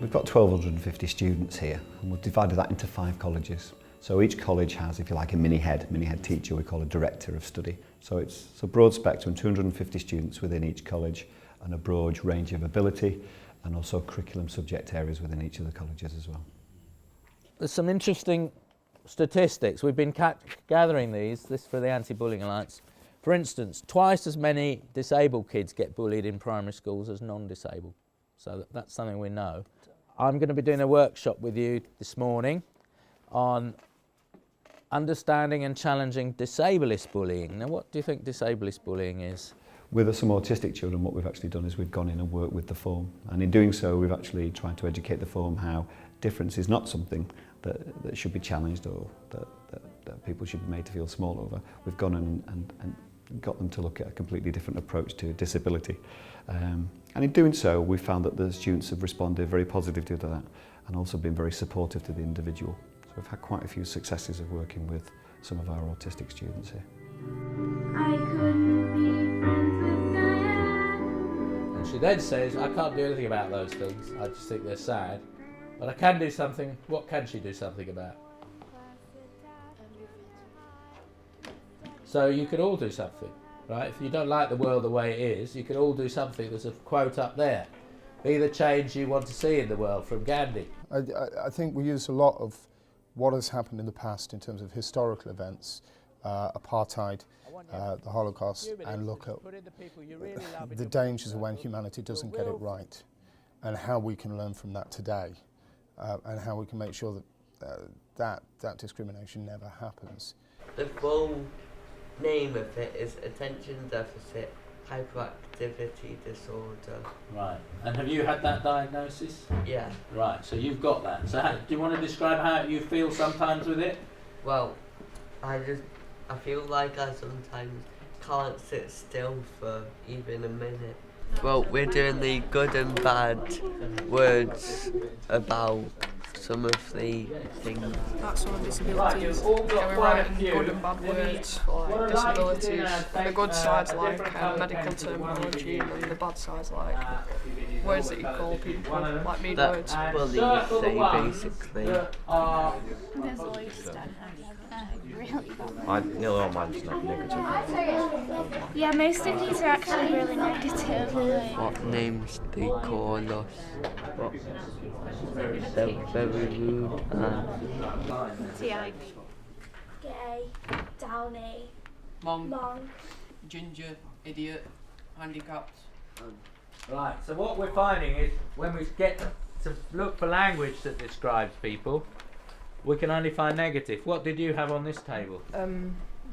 We've got 1,250 students here, and we've divided that into 5 colleges. So each college has, if you like, a mini-head teacher we call a director of study. So it's a broad spectrum, 250 students within each college, and a broad range of ability, and also curriculum subject areas within each of the colleges as well. There's some interesting statistics. We've been gathering this for the Anti-Bullying Alliance. For instance, twice as many disabled kids get bullied in primary schools as non-disabled. So that's something we know. I'm going to be doing a workshop with you this morning on understanding and challenging disablist bullying. Now, what do you think disablist bullying is? With some autistic children, what we've actually done is we've gone in and worked with the form. And in doing so, we've actually tried to educate the form how difference is not something that should be challenged or that people should be made to feel small over. We've gone and got them to look at a completely different approach to disability. And in doing so, we found that the students have responded very positively to that and also been very supportive to the individual. So we've had quite a few successes of working with some of our autistic students here. I couldn't be friends with Diane. And she then says, I can't do anything about those things. I just think they're sad. But I can do something. What can she do something about? So you could all do something, right? If you don't like the world the way it is, you could all do something. There's a quote up there. Be the change you want to see in the world, from Gandhi. I think we use a lot of what has happened in the past in terms of historical events, apartheid, the Holocaust, and look at the dangers of when humanity doesn't get it right, and how we can learn from that today, and how we can make sure that that discrimination never happens. The full name of it is Attention Deficit Hyperactivity Disorder. Right. And have you had that diagnosis? Yeah. Right, so you've got that. So do you want to describe how you feel sometimes with it? Well, I feel like I sometimes can't sit still for even a minute. Well, we're doing the good and bad words about some of the things. That's all disabilities. We're writing good and bad words for like disabilities. The good side's like medical terminology, and the bad side's like words that you call people, like mean words. That's what they say basically. There's always stuff. Really bad. Nearly all mine's negative. Yeah, most of these are actually really negative. What names they call us? They're very rude and... Gay, downy, Mong, ginger, idiot, handicapped. Right, so what we're finding is when we get to look for language that describes people, we can only find negative. What did you have on this table?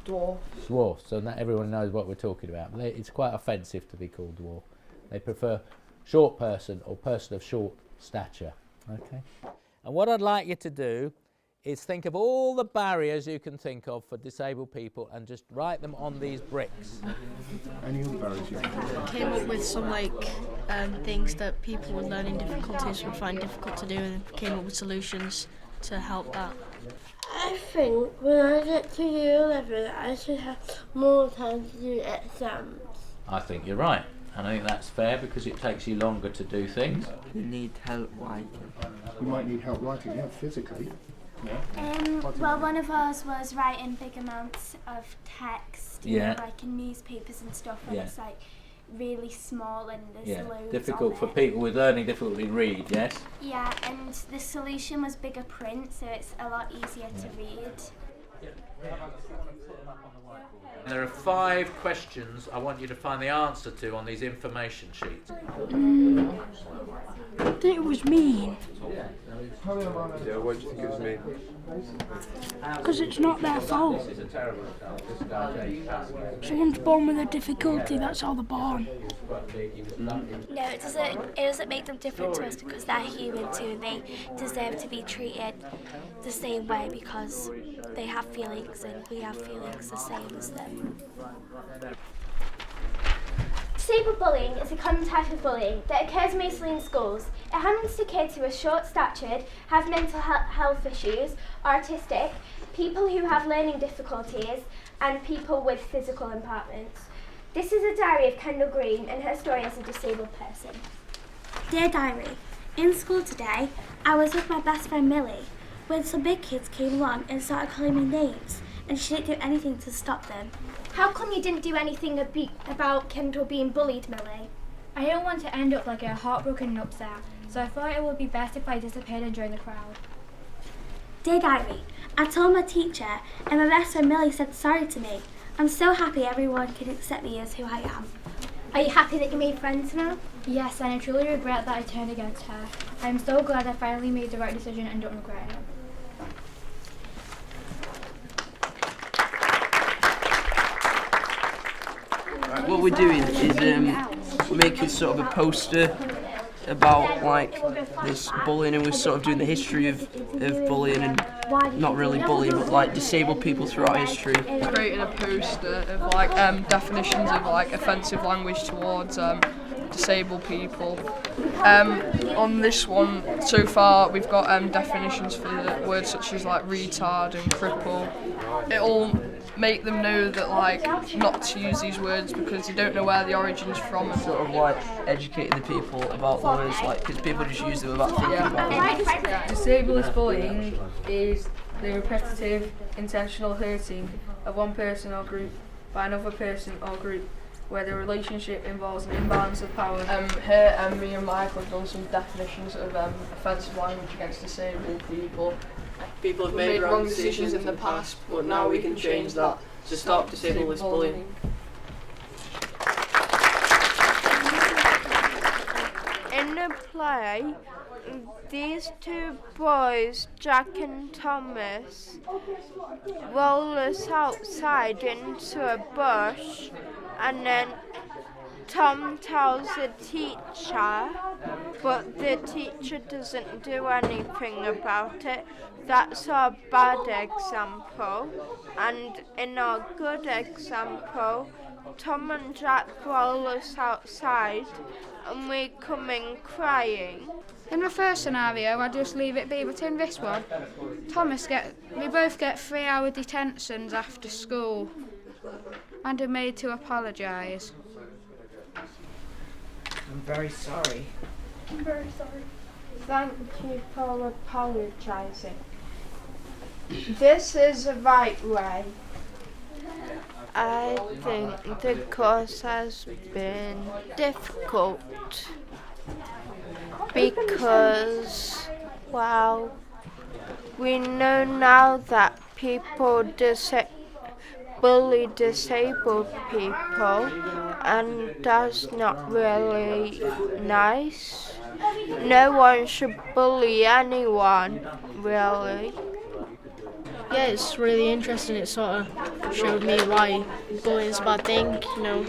Dwarf. Dwarf, so not everyone knows what we're talking about. It's quite offensive to be called dwarf. They prefer short person or person of short stature. Okay. And what I'd like you to do is think of all the barriers you can think of for disabled people and just write them on these bricks. Any other barriers you I came up with some things that people with learning difficulties would find difficult to do, and came up with solutions to help that. I think when I get to year 11, I should have more time to do exams. I think you're right. And I think that's fair because it takes you longer to do things. You need help writing. You might need help writing, yeah, physically. Yeah. Well, one of ours was writing big amounts of text, you know, like in newspapers and stuff, and it's like really small and there's loads difficult on for it. people with learning difficulty to read, yes? Yeah, and the solution was bigger print, so it's a lot easier to read. There are 5 questions I want you to find the answer to on these information sheets. I think it was mean. Yeah, what do you think it was mean? Because it's not their fault. Someone's born with a difficulty, that's how they're born. No, it doesn't make them different to us because they're human too, and they deserve to be treated the same way because they have feelings and we have feelings the same as them. Disabled bullying is a common type of bullying that occurs mostly in schools. It happens to kids who are short-statured, have mental health issues, are autistic, people who have learning difficulties, and people with physical impairments. This is a diary of Kendall Green and her story as a disabled person. Dear Diary, in school today, I was with my best friend Millie when some big kids came along and started calling me names, and she didn't do anything to stop them. How come you didn't do anything about Kendall being bullied, Millie? I didn't want to end up like a heartbroken and upset, so I thought it would be best if I disappeared and joined the crowd. Dear Diary, I told my teacher and my best friend Millie said sorry to me. I'm so happy everyone can accept me as who I am. Are you happy that you made friends now? Yes, and I truly regret that I turned against her. I'm so glad I finally made the right decision and don't regret it. What we're doing is we're making sort of a poster about like this bullying, and we're sort of doing the history of bullying, and not really bullying but like disabled people throughout history. Creating a poster of like definitions of like offensive language towards disabled people. On this one so far we've got definitions for the words such as like retard and cripple. It'll make them know that like not to use these words because they don't know where the origin's from. Sort of like educating the people about the words, like because people just use them without thinking about them. Disablist bullying is the repetitive, intentional hurting of one person or group by another person or group where the relationship involves an imbalance of power. Here me and Michael have done some definitions of offensive language against disabled people. People have made wrong decisions in the past, but now we can change that to stop disablist bullying. In the play, these two boys, Jack and Thomas, roll us outside into a bush, and then Tom tells the teacher, but the teacher doesn't do anything about it. That's our bad example. And in our good example, Tom and Jack roll us outside and we come in crying. In the first scenario, I just leave it be, but in this one, we both get 3-hour detentions after school and are made to apologise. I'm very sorry. I'm very sorry. Thank you for apologising. This is the right way. I think the course has been difficult because, well, we know now that people bully disabled people, and that's not really nice. No one should bully anyone, really. Yeah, it's really interesting. It sort of showed me why bullying's a bad thing, you know,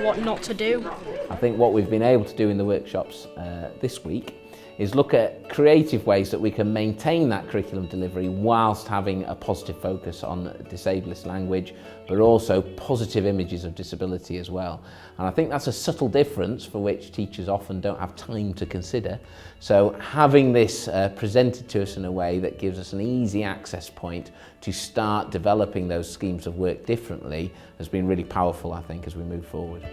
what not to do. I think what we've been able to do in the workshops this week is look at creative ways that we can maintain that curriculum delivery whilst having a positive focus on disablist language, but also positive images of disability as well. And I think that's a subtle difference for which teachers often don't have time to consider. So having this presented to us in a way that gives us an easy access point to start developing those schemes of work differently has been really powerful, I think, as we move forward.